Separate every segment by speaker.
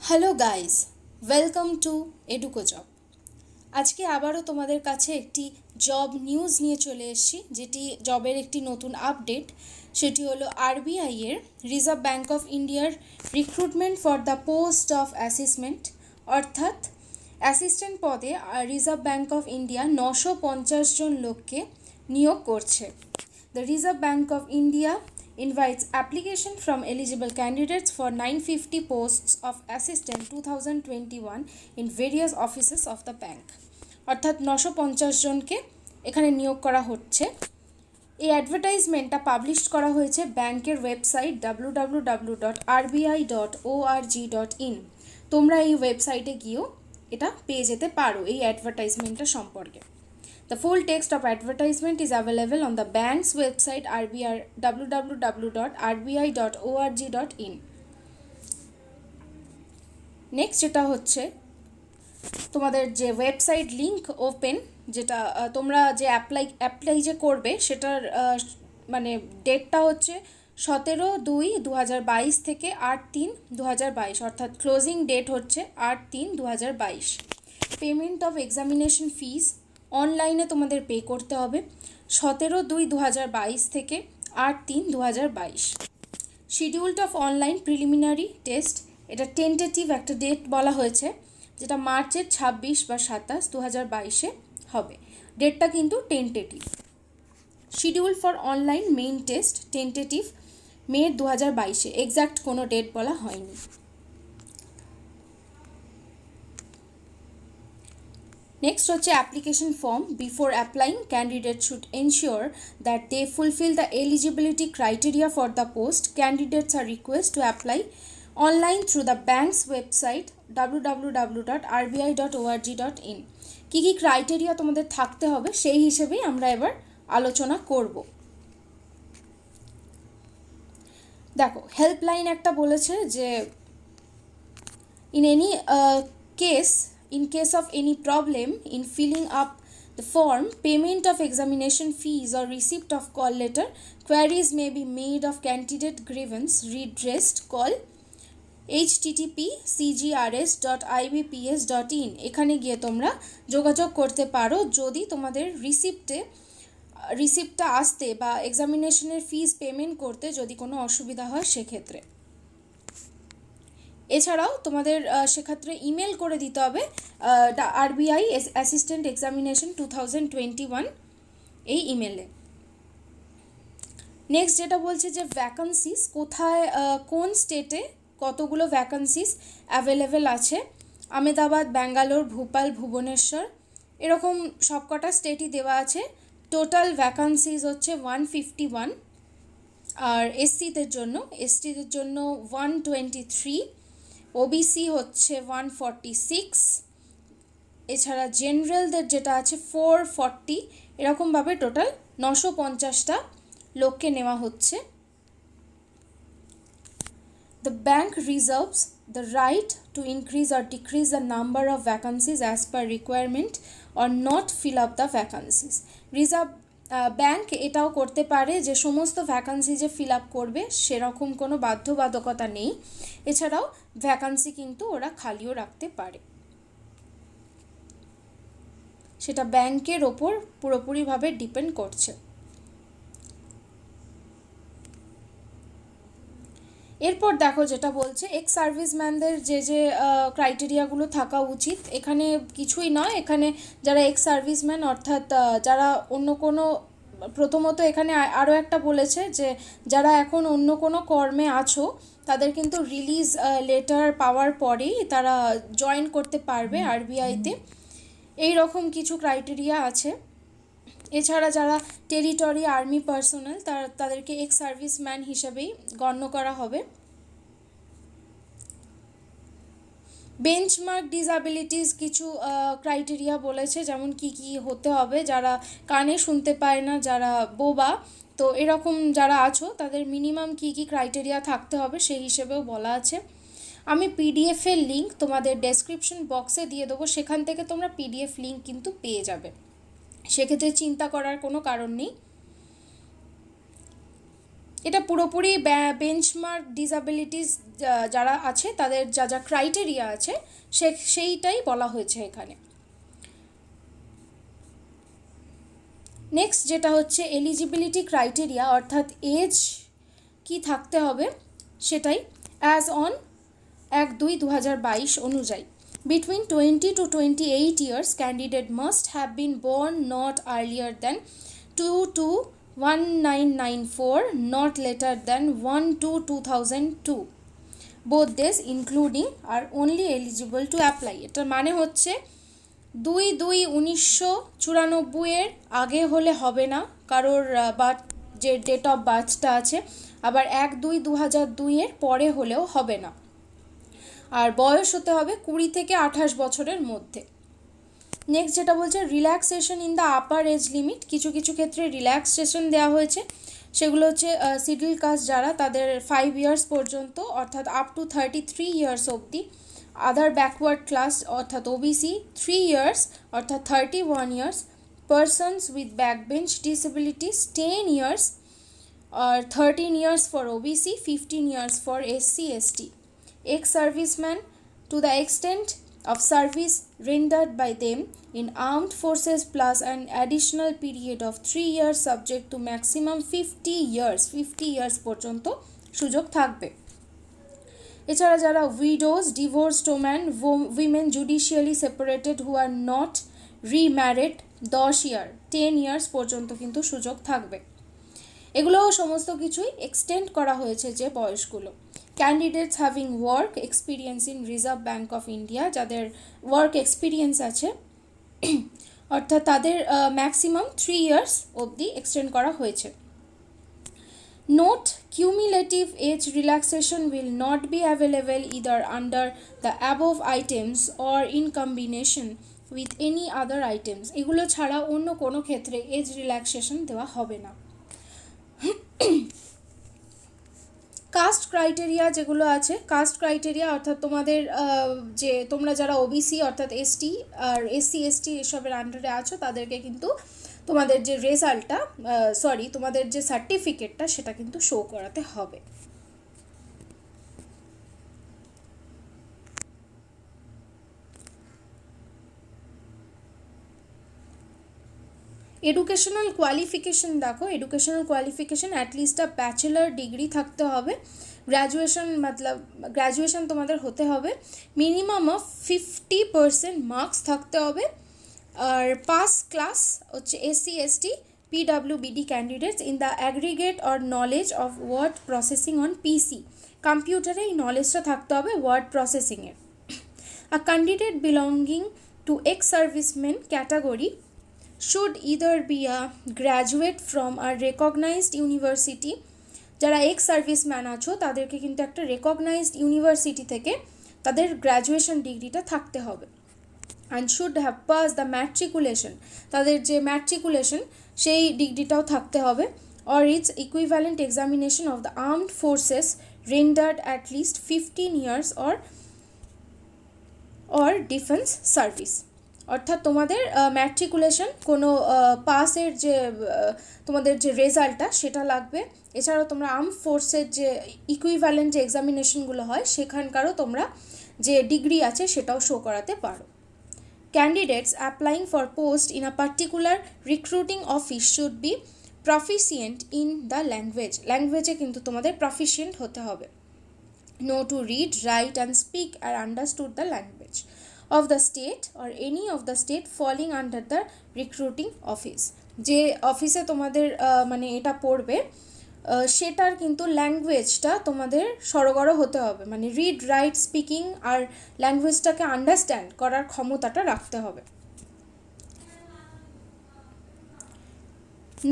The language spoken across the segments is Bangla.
Speaker 1: Hello guys, welcome to এডুকো job. আজকে আবারও তোমাদের কাছে একটি জব নিউজ নিয়ে চলে এসেছি, যেটি জবের একটি নতুন আপডেট। সেটি হলো আরবিআই এর রিজার্ভ ব্যাঙ্ক অফ ইন্ডিয়ার recruitment for the post of assistant, অর্থাৎ অ্যাসিস্ট্যান্ট পদে রিজার্ভ ব্যাঙ্ক অফ ইন্ডিয়া 950 জন লোককে নিয়োগ করছে। The Reserve Bank of India invites application from eligible candidates for 950 posts of assistant 2021 in various offices of the bank. অর্থাৎ 950 জনকে এখানে নিয়োগ করা হচ্ছে। এই অ্যাডভার্টাইজমেন্টটা পাবলিশ করা হয়েছে ব্যাংকের ওয়েবসাইট www.rbi.org.in। তোমরা এই ওয়েবসাইটে গিয়েও এটা পেয়ে যেতে পারো এই অ্যাডভার্টাইজমেন্টটা সম্পর্কে। The full text of advertisement is available on the bank's website www.rbi.org.in. Next যেটা হচ্ছে তোমাদের যে ওয়েবসাইট লিংক ওপেন, যেটা তোমরা যে অ্যাপ্লাই যে করবে সেটার মানে ডেটটা হচ্ছে 17/2/2022 থেকে 8/3/2022, অর্থাৎ ক্লোজিং ডেট হচ্ছে 8/3/2022। পেমেন্ট অফ এক্সামিনেশন ফিস অনলাইনে তোমাদের পে করতে হবে 17/2/2022 থেকে 8/3/2022। Scheduled of online preliminary test, এটা টেন্টেটিভ একটা ডেট বলা হয়েছে, যেটা মার্চের 26 বা 27 2022 হবে। ডেটটা কিন্তু tentative. Schedule for online main test tentative May 2022, exact কোনো ডেট বলা হয়নি। নেক্সট হচ্ছে application form. Before applying, candidate should ensure that they fulfil the eligibility criteria for the post. Candidates are request to apply online through the bank's website www.rbi.org.in। কী কী ক্রাইটেরিয়া তোমাদের থাকতে হবে সেই হিসেবেই আমরা এবার আলোচনা করব। দেখো, হেল্পলাইন একটা বলেছে যে in case of any problem in filling up the form, payment of examination fees or receipt of call letter, queries may be made of candidate grievance redressed, call http://cgrs.ibps.in। এখানে গিয়ে তোমরা যোগাযোগ করতে পারো যদি তোমাদের রিসিপ্টটা আসতে বা এক্সামিনেশনের ফিস পেমেন্ট করতে যদি কোনো অসুবিধা হয় সেক্ষেত্রে। এছাড়াও তোমাদের সেক্ষেত্রে ইমেল করে দিতে হবে আরবিআই অ্যাসিস্ট্যান্ট এক্সামিনেশন 2021 এই ইমেলে। নেক্সট যেটা বলছে যে ভ্যাকান্সিস কোথায়, কোন স্টেটে কতগুলো ভ্যাকান্সিস অ্যাভেলেবেল আছে। আহমেদাবাদ, ব্যাঙ্গালোর, ভোপাল, ভুবনেশ্বর, এরকম সবকটা স্টেটই দেওয়া আছে। টোটাল ভ্যাকান্সিস হচ্ছে 151। আর এসটিদের জন্য 123, ওবিসি হচ্ছে 146, এছাড়া জেনারেলদের যেটা আছে 440, এরকমভাবে টোটাল 950টা লোককে নেওয়া হচ্ছে। The bank reserves the right to increase or decrease the number of vacancies as per requirement or not fill up the vacancies. Reserve bank এটাও করতে পারে যে সমস্ত ভ্যাকান্সি যে ফিল আপ করবে সেরকম কোনো বাধ্যবাধকতা নেই। এছাড়াও ভ্যাকান্সি কিন্তু ওরা খালিও রাখতে পারে, সেটা ব্যাংকের ওপর পুরোপুরিভাবে ডিপেন্ড করছে। এরপর দেখো যেটা বলছে এক্স সার্ভিসম্যানদের যে ক্রাইটেরিয়াগুলো থাকা উচিত, এখানে কিছুই নয়। এখানে যারা এক্স সার্ভিসম্যান অর্থাৎ যারা অন্য কোনো, প্রথমত এখানে আরও একটা বলেছে যে যারা এখন অন্য কোনো কর্মে আছো তাদের কিন্তু রিলিজ লেটার পাওয়ার পরেই তারা জয়েন করতে পারবে আরবিআইতে, এই রকম কিছু ক্রাইটেরিয়া আছে। এছাড়া যারা টেরিটরি আর্মি পার্সোনাল তাদেরকে এক্স সার্ভিসম্যান হিসেবেই গণ্য করা হবে। বেঞ্চমার্ক ডিসএবিলিটিস কিছু ক্রাইটেরিয়া বলেছে, যেমন কি হতে হবে, যারা কানে শুনতে পায় না, যারা বোবা, তো এরকম যারা আছো তাদের মিনিমাম কি ক্রাইটেরিয়া থাকতে হবে সেই হিসেবেও বলা আছে। আমি পিডিএফের লিঙ্ক তোমাদের ডেসক্রিপশন বক্সে দিয়ে দেবো, সেখান থেকে তোমরা পিডিএফ লিঙ্ক কিন্তু পেয়ে যাবে, সেক্ষেত্রে চিন্তা করার কোনো কারণ নেই। এটা পুরোপুরি বেঞ্চমার্ক ডিসএবিলিটিস যারা আছে তাদের যা যা ক্রাইটেরিয়া আছে সেইটাই বলা হয়েছে এখানে। নেক্সট যেটা হচ্ছে এলিজিবিলিটি ক্রাইটেরিয়া, অর্থাৎ এজ কি থাকতে হবে সেটাই। অ্যাজ অন 1/2/2022 অনুযায়ী between 20 to 28 years candidate must have been born not earlier than 2/2/1994, not later than 1/2/2002. both days including are only eligible to apply. এটার মানে হচ্ছে 2/2/1994 আগে হলে হবে না কারোর বার্থ, যে ডেট অফ বার্থটা আছে, আবার 1/2/2002 পরে হলেও হবে না, আর বয়স হতে হবে 20 থেকে 28 বছরের মধ্যে। নেক্সট যেটা বলছে relaxation in the upper age limit, কিছু কিছু ক্ষেত্রে রিল্যাক্সেশন দেওয়া হয়েছে, সেগুলো হচ্ছে শিডিউল কাস্ট যারা তাদের 5 ইয়ার্স পর্যন্ত, অর্থাৎ আপ টু 33 ইয়ার্স অবধি। আদার ব্যাকওয়ার্ড ক্লাস অর্থাৎ ওবিসি 3 ইয়ার্স অর্থাৎ 31 years. Persons with backbench disabilities 10 years আর 13 years for OBC, 15 years for SC ST. ex-servicemen to the extent of service rendered by them in armed forces plus an additional period of 3 years subject to maximum 50 years পর্যন্ত সুযোগ থাকবে। এছাড়া যারা widows, divorced women judicially separated who are not remarried 10 years পর্যন্ত কিন্তু সুযোগ থাকবে। এগুলো সমস্ত কিছুই এক্সটেন্ড করা হয়েছে যে বয়সগুলো। Candidates having work experience in Reserve Bank of India, যাদের ওয়ার্ক এক্সপিরিয়েন্স আছে অর্থাৎ তাদের ম্যাক্সিমাম 3 ইয়ার্স অবধি এক্সটেন্ড করা হয়েছে। Note, cumulative age relaxation will not be available either under the above items or in combination with any other items. এগুলো ছাড়া অন্য কোনো ক্ষেত্রে এজ রিল্যাক্সেশন দেওয়া হবে না। কাস্ট ক্রাইটেরিয়া যেগুলো আছে, কাস্ট ক্রাইটেরিয়া অর্থাৎ তোমাদের যে তোমরা যারা ওবিসি অর্থাৎ এসটি আর এসসি এসটি এসবের আন্ডারে আছো তাদেরকে কিন্তু তোমাদের যে রেজাল্টটা তোমাদের যে সার্টিফিকেটটা সেটা কিন্তু শো করাতে হবে। এডুকেশনাল কোয়ালিফিকেশন দেখো, educational qualification at least bachelor degree থাকতে হবে। গ্র্যাজুয়েশন তোমাদের হতে হবে। মিনিমাম অফ 50% মার্কস থাকতে হবে। আর পাস ক্লাস হচ্ছে SC ST PWBD candidates in the aggregate or knowledge of word processing on PC, কম্পিউটারে এই নলেজটা থাকতে হবে ওয়ার্ড প্রসেসিংয়ের। A candidate belonging to ex serviceman category should either be a graduate from a recognized university, যারা এক্স সার্ভিসম্যান আছো তাদেরকে কিন্তু একটা রেকগনাইজড ইউনিভার্সিটি থেকে তাদের গ্র্যাজুয়েশন ডিগ্রিটা থাকতে হবে। and should have passed the matriculation, তাদের যে ম্যাট্রিকুলেশন সেই ডিগ্রিটাও থাকতে হবে। or its equivalent examination of the armed forces rendered at least 15 years or defense service, অর্থাৎ তোমাদের ম্যাট্রিকুলেশন কোনো পাসের যে তোমাদের যে রেজাল্টটা সেটা লাগবে। এছাড়াও তোমরা আর্ম ফোর্সের যে ইকুইভ্যালেন্ট যে এক্সামিনেশনগুলো হয় সেখানকারও তোমরা যে ডিগ্রি আছে সেটাও শো করাতে পারো। Candidates applying for post in a particular recruiting office should be proficient in the ল্যাঙ্গুয়েজে কিন্তু তোমাদের প্রফিসিয়েন্ট হতে হবে। Know to read, write and speak আর understood the language of the state or any of the state falling under the recruiting office, যে অফিসে তোমাদের মানে এটা পড়বে সেটার কিন্তু ল্যাঙ্গুয়েজটা তোমাদের সরগর হতে হবে, মানে রিড, রাইট, স্পিকিং আর ল্যাঙ্গুয়েজটাকে আন্ডারস্ট্যান্ড করার ক্ষমতাটা রাখতে হবে।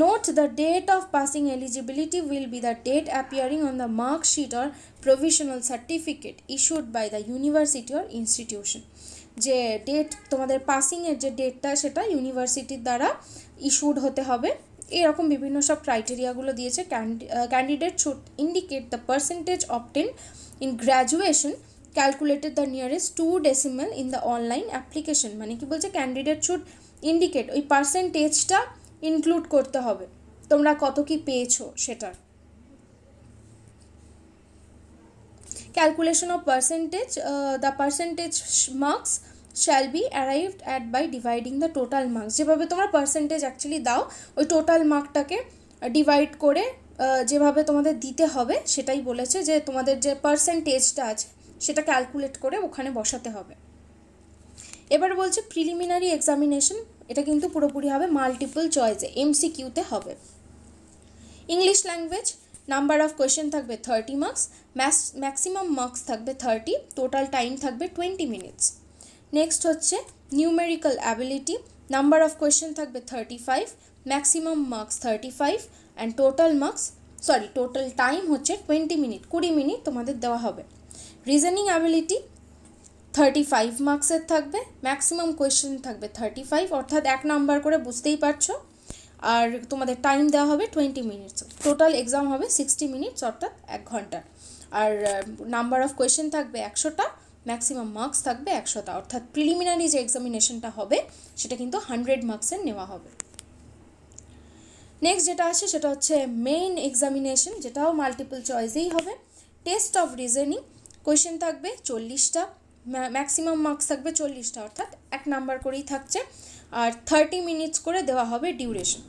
Speaker 1: Note, the date of passing eligibility will be the date appearing on the mark sheet or provisional certificate issued by the university or institution. যে ডেট তোমাদের পাসিংয়ের যে ডেটটা সেটা ইউনিভার্সিটির দ্বারা ইস্যুড হতে হবে। এরকম বিভিন্ন সব ক্রাইটেরিয়াগুলো দিয়েছে। Candidate should indicate the percentage obtain in graduation calculated the nearest 2 decimal in the online application, মানে কি বলছে ক্যান্ডিডেট শুড ইন্ডিকেট ওই পার্সেন্টেজটা ইনক্লুড করতে হবে তোমরা কত কি পেয়েছো সেটার। Calculation of percentage, the percentage marks shall be arrived at by dividing the total marks. যেভাবে তোমরা পার্সেন্টেজ অ্যাকচুয়ালি দাও, ওই টোটাল মার্কটাকে ডিভাইড করে যেভাবে তোমাদের দিতে হবে সেটাই বলেছে, যে তোমাদের যে পার্সেন্টেজটা আছে সেটা ক্যালকুলেট করে ওখানে বসাতে হবে। এবার বলছে প্রিলিমিনারি এক্সামিনেশন, এটা কিন্তু পুরোপুরি হবে মাল্টিপল চয়েসে, এমসিকিউতে হবে। English language, number of question থাকবে 30 মার্কস, ম্যাক্সিমাম মার্কস থাকবে 30, টোটাল টাইম থাকবে 20 মিনিটস। নেক্সট হচ্ছে numerical ability, number of question থাকবে 35, maximum marks 35 and total time হচ্ছে 20 মিনিট, 20 মিনিট তোমাদের দেওয়া হবে। রিজনিং অ্যাবিলিটি 35 মার্কসের থাকবে, ম্যাক্সিমাম কোয়েশ্চেন থাকবে 35, অর্থাৎ 1 নাম্বার করে, বুঝতেই পারছো। আর তোমাদের টাইম দেওয়া হবে 20 মিনিটস, টোটাল এক্সাম হবে 60 মিনিটস অর্থাৎ 1 ঘন্টা। আর নাম্বার অফ কোয়েশ্চেন থাকবে 100টা, ম্যাক্সিমাম মার্কস থাকবে 100টা, অর্থাৎ প্রিলিমিনারি যে এক্সামিনেশনটা হবে সেটা কিন্তু 100 মার্কসের নেওয়া হবে। নেক্সট যেটা আসে সেটা হচ্ছে মেইন এক্সামিনেশন, যেটাও মাল্টিপল চয়েসেই হবে। টেস্ট অফ রিজনিং, কোয়েশ্চেন থাকবে 40টা, ম্যাক্সিমাম মার্কস থাকবে 40টা, অর্থাৎ 1 নাম্বার করেই থাকছে। আর 30 মিনিটস করে দেওয়া হবে ডিউরেশন,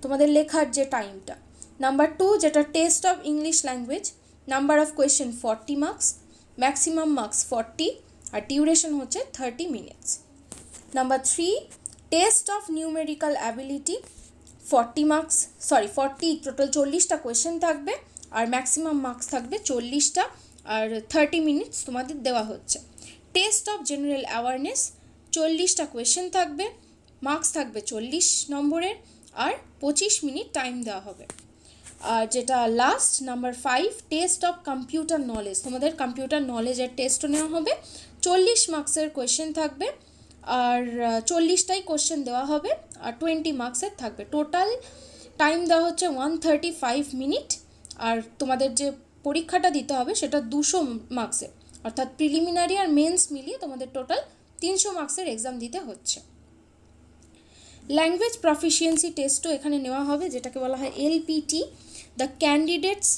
Speaker 1: তোমাদের লেখার যে টাইমটা। নাম্বার 2 যেটা test of English language, number of question 40 marks, maximum marks 40 আর ডিউরেশন হচ্ছে 30 minutes. Number 3 test of numerical ability, 40 total 40টা কোয়েশ্চেন থাকবে আর ম্যাক্সিমাম মার্কস থাকবে 40টা আর 30 মিনিটস তোমাদের দেওয়া হচ্ছে। টেস্ট অফ জেনারেল অ্যাওয়ারনেস, 40টা কোয়েশ্চেন থাকবে, মার্কস থাকবে 40 নম্বরের আর 25 মিনিট টাইম দেওয়া হবে। আর যেটা last number 5 test of computer knowledge, তোমাদের কম্পিউটার নলেজের টেস্টও নেওয়া হবে, 40 মার্কসের কোয়েশ্চেন থাকবে আর 40টাই কোয়েশ্চেন দেওয়া হবে আর 20 মার্কসের থাকবে। টোটাল টাইম দেওয়া হচ্ছে 135 মিনিট। আর তোমাদের যে পরীক্ষাটা দিতে হবে সেটা 200 মার্কসের, অর্থাৎ প্রিলিমিনারি আর মেন্স মিলিয়ে তোমাদের টোটাল 300 মার্কসের এক্সাম দিতে হচ্ছে। ল্যাঙ্গুয়েজ প্রফিসিয়েন্সি টেস্টও এখানে নেওয়া হবে, যেটাকে বলা হয় LPT. The candidates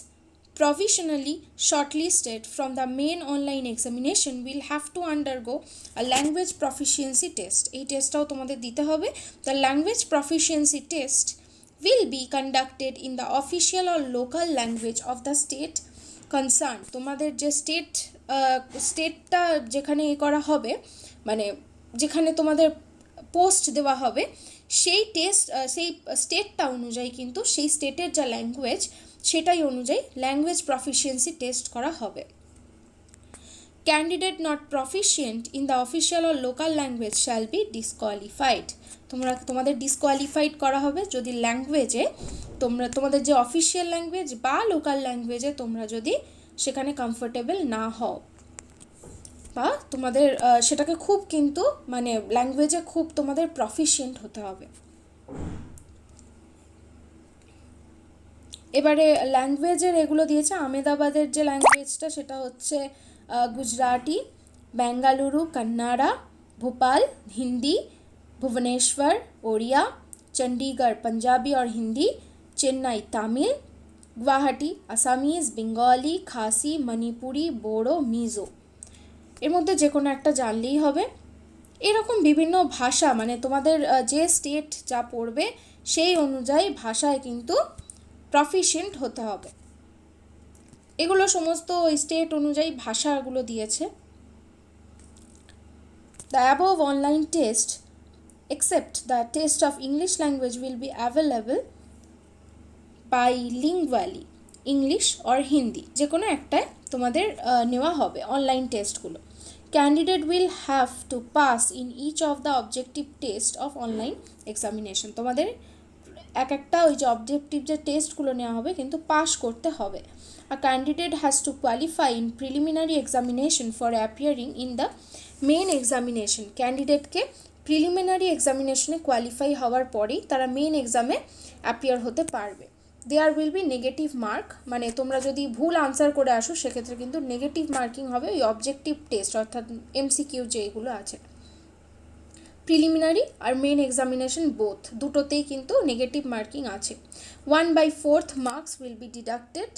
Speaker 1: provisionally shortlisted from the main online examination will have to undergo a language proficiency test. এই টেস্টটাও তোমাদের দিতে হবে। The language proficiency test will be conducted in the official or local language of the state concerned. তোমাদের যে স্টেটটা যেখানে করা হবে, মানে যেখানে তোমাদের পোস্ট দেওয়া হবে, সেই স্টেটটা অনুযায়ী কিন্তু সেই স্টেটের যা ল্যাঙ্গুয়েজ সেটাই অনুযায়ী ল্যাঙ্গুয়েজ প্রফিসিয়েন্সি টেস্ট করা হবে। Candidate not proficient in the official or local language shall be disqualified. তোমাদের ডিসকোয়ালিফাইড করা হবে যদি ল্যাঙ্গুয়েজে তোমাদের যে অফিসিয়াল ল্যাঙ্গুয়েজ বা লোকাল ল্যাঙ্গুয়েজে তোমরা যদি সেখানে কমফোর্টেবল না হও, বা তোমাদের সেটাকে খুব কিন্তু মানে ল্যাঙ্গুয়েজে খুব তোমাদের প্রফিসিয়েন্ট হতে হবে। এবারে ল্যাঙ্গুয়েজের এগুলো দিয়েছে, আহমেদাবাদের যে ল্যাঙ্গুয়েজটা সেটা হচ্ছে গুজরাটি, বেঙ্গালুরু কন্নড়া, ভোপাল হিন্দি, ভুবনেশ্বর ওড়িয়া, চণ্ডীগড় পাঞ্জাবি और হিন্দি, চেন্নাই তামিল, গুয়াহাটি আসামিজ, বেঙ্গলি, খাসি, মণিপুরি, বোডো, মিজো। এর মধ্যে যে কোনো একটা জানলেই হবে। এরকম বিভিন্ন ভাষা, মানে তোমাদের যে স্টেট যা পড়বে সেই অনুযায়ী ভাষায় কিন্তু প্রফিশিয়েন্ট হতে হবে। এগুলো সমস্ত স্টেট অনুযায়ী ভাষাগুলো দিয়েছে। The above online test except the test of English language will be available bilingually, English or Hindi, যে কোনো একটাই তোমাদের নেওয়া হবে অনলাইন টেস্টগুলো। Candidate will have to pass in each of the objective test of online examination. তোমাদের একটা ওই যে অবজেক্টিভ যে টেস্টগুলো নেওয়া হবে কিন্তু পাস করতে হবে। A candidate has to qualify in preliminary examination for appearing in the main examination. ক্যান্ডিডেটকে প্রিলিমিনারি এক্সামিনেশনে কোয়ালিফাই হওয়ার পরেই তারা মেন এক্সামে অ্যাপিয়ার হতে পারবে। There will be negative mark, মানে তোমরা যদি ভুল আনসার করে আসো সেক্ষেত্রে কিন্তু নেগেটিভ মার্কিং হবে ওই অবজেক্টিভ টেস্ট, অর্থাৎ এমসিকিউ যেগুলো আছে। প্রিলিমিনারি আর মেন এক্সামিনেশন দুটোতেই কিন্তু নেগেটিভ মার্কিং আছে। 1/4 marks will be deducted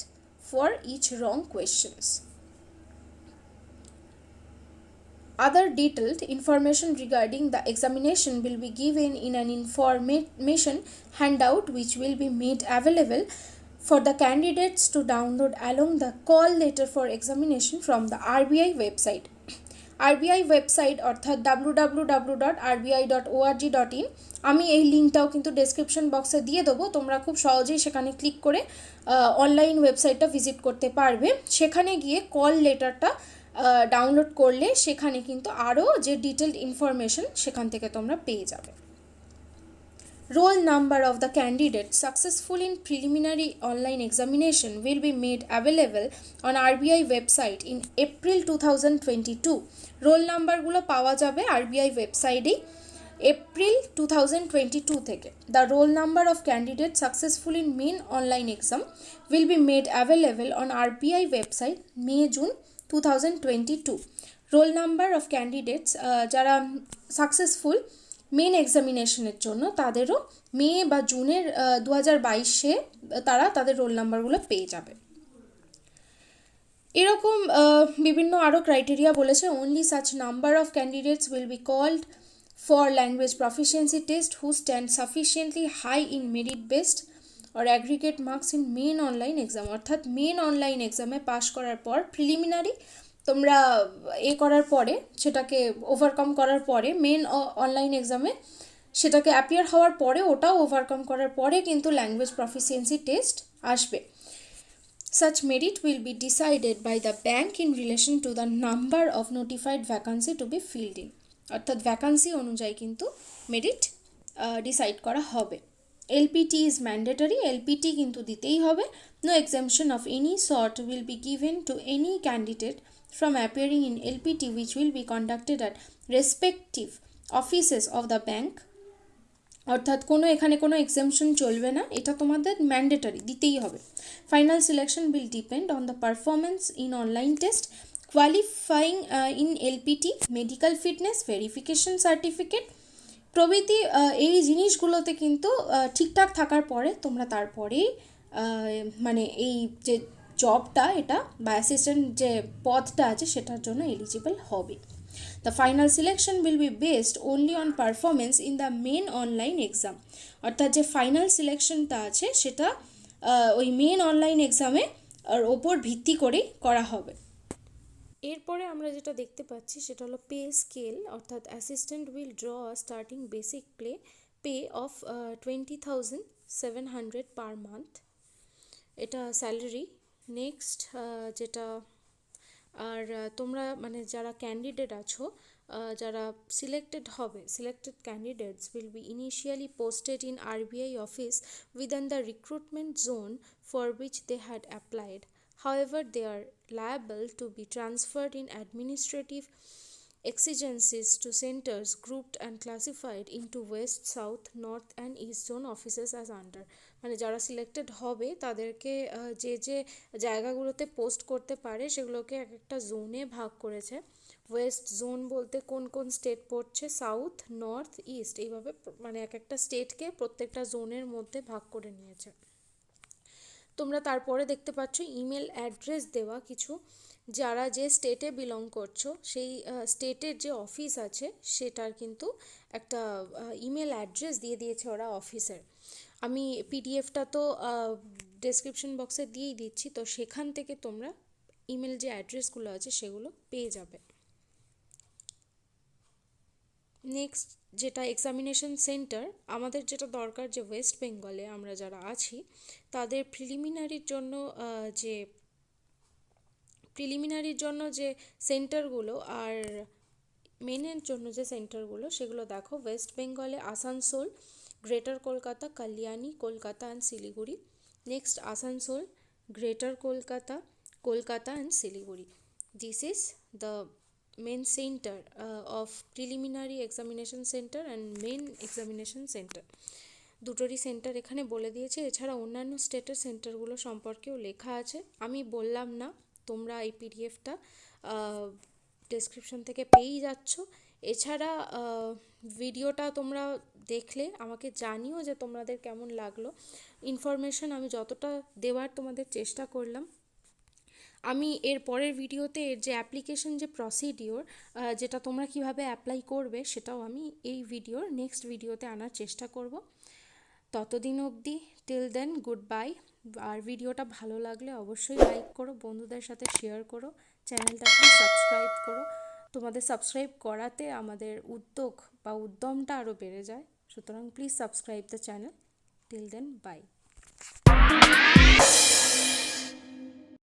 Speaker 1: for each wrong questions. Other detailed information regarding the examination will be given in an information handout which will be made available for the candidates to download along the call letter for examination from the RBI website. RBI website অর্থাৎ www.rbi.org.in, আমি এই লিঙ্কটাও কিন্তু ডেসক্রিপশন বক্সে দিয়ে দেবো, তোমরা খুব সহজেই সেখানে ক্লিক করে অনলাইন ওয়েবসাইটটা ভিজিট করতে পারবে। সেখানে গিয়ে কল লেটারটা ডাউনলোড করলে সেখানে কিন্তু আরও যে ডিটেলড ইনফরমেশন সেখান থেকে তোমরা পেয়ে যাবে। Roll number of the candidate successful in preliminary online examination will be made available on RBI website in April 2022. Roll number গুলো পাওয়া যাবে RBI ওয়েবসাইটে April 2022 থেকে। The roll number of candidates successful in main online exam will be made available on RBI website May-June 2022. Roll number of candidates যারা সাকসেসফুল মেন এক্সামিনেশনের জন্য তাদেরও মে বা জুনের 2022-এ তারা তাদের রোল নাম্বারগুলো পেয়ে যাবে। এরকম বিভিন্ন আরও ক্রাইটেরিয়া বলেছে। Only such number of candidates will be called for language proficiency test who stand sufficiently high in merit based or aggregate marks in main online exam, অর্থাৎ মেন অনলাইন এক্সামে পাশ করার পর প্রিলিমিনারি তোমরা করার পরে সেটাকে ওভারকাম করার পরে মেন অনলাইন এক্সামে সেটাকে অ্যাপিয়ার হওয়ার পরে ওটাও ওভারকাম করার পরে কিন্তু ল্যাঙ্গুয়েজ প্রফিসিয়েন্সি টেস্ট আসবে। Such merit will be decided by the bank in relation to the number of notified vacancy to be filled in, অর্থাৎ ভ্যাকান্সি অনুযায়ী কিন্তু মেরিট ডিসাইড করা হবে। LPT is mandatory, LPT কিন্তু দিতেই হবে। No exemption of any sort will be given to any candidate from appearing in LPT which will be conducted at respective offices of the bank, অর্থাৎ কোনো এখানে কোনো এক্সেমশন চলবে না, এটা তোমাদের ম্যান্ডেটরি দিতেই হবে। Final selection will depend on the performance in online test, qualifying in LPT, medical fitness, verification certificate প্রভৃতি এই জিনিসগুলোতে কিন্তু ঠিকঠাক থাকার পরে তোমরা তারপরেই মানে এই যে জবটা এটা বা অ্যাসিস্ট্যান্ট যে পদটা আছে সেটার জন্য এলিজিবল হবে। The final selection will be based only on performance in the main online exam, অর্থাৎ যে ফাইনাল সিলেকশনটা আছে সেটা ওই মেন অনলাইন এক্সামে ওপর ভিত্তি করেই করা হবে। এরপরে আমরা যেটা দেখতে পাচ্ছি সেটা হলো পে স্কেল, অর্থাৎ assistant will draw starting basic pay off 20,700 per month, এটা স্যালারি। নেক্সট যেটা আর তোমরা মানে যারা ক্যান্ডিডেট আছো যারা সিলেক্টেড হবে, selected candidates will be initially posted in RBI office within the recruitment zone for which they had applied. However, they are liable to be transferred in administrative exigencies to centers grouped and classified into West, South, North and East zone offices as under, মানে যারা সিলেক্টেড হবে তাদেরকে যে যে জায়গাগুলোতে পোস্ট করতে পারে সেগুলোকে এক একটা জোনে ভাগ করেছে। ওয়েস্ট জোন বলতে কোন কোন স্টেট পড়ছে, সাউথ, নর্থ, ইস্ট, এইভাবে মানে এক একটা স্টেটকে প্রত্যেকটা জোনের মধ্যে ভাগ করে নিয়েছে। তোমরা তারপরে দেখতে পাচ্ছ ইমেল অ্যাড্রেস দেওয়া কিছু, যারা যে স্টেটে বিলং করছো সেই স্টেটের যে অফিস আছে সেটার কিন্তু একটা ইমেল অ্যাড্রেস দিয়ে দিয়েছে ওরা অফিসের। আমি পিডিএফটা তো ডেসক্রিপশন বক্সে দিয়েই দিচ্ছি, তো সেখান থেকে তোমরা ইমেল যে অ্যাড্রেসগুলো আছে সেগুলো পেয়ে যাবে। নেক্সট যেটা এক্সামিনেশন সেন্টার, আমাদের যেটা দরকার যে ওয়েস্ট বেঙ্গলে আমরা যারা আছি তাদের প্রিলিমিনারির জন্য যে সেন্টারগুলো আর মেনের জন্য যে সেন্টারগুলো সেগুলো দেখো। ওয়েস্ট বেঙ্গলে Asansol, greater Kolkata, Kalyani, Kolkata and Siliguri. Next Asansol, greater Kolkata, Kolkata and Siliguri. This is the main center of preliminary examination center and main examination center, দুটোরই সেন্টার এখানে বলে দিয়েছে। এছাড়া অন্যান্য স্টেটের সেন্টারগুলো সম্পর্কেও লেখা আছে, আমি বললাম না, তোমরা এই পিডিএফটা ডেসক্রিপশন থেকে পেয়েই যাচ্ছ। এছাড়া ভিডিওটা তোমরা দেখলে আমাকে জানিও যে তোমাদের কেমন লাগলো। ইনফরমেশন আমি যতটা দেওয়ার তোমাদের চেষ্টা করলাম। আমি এর পরের ভিডিওতে এর যে অ্যাপ্লিকেশন যে প্রসিডিওর, যেটা তোমরা কিভাবে অ্যাপ্লাই করবে সেটাও আমি এই ভিডিওর নেক্সট ভিডিওতে আনার চেষ্টা করব। ততদিন অবধি টিল দেন গুড বাই। আর ভিডিওটা ভালো লাগলে অবশ্যই লাইক করো, বন্ধুদের সাথে শেয়ার করো, চ্যানেলটা প্লিজ সাবস্ক্রাইব করো। তোমাদের সাবস্ক্রাইব করাতে আমাদের উদ্যোগ বা উদ্যমটা আরও বেড়ে যায়। সুতরাং please subscribe the channel. Till then by.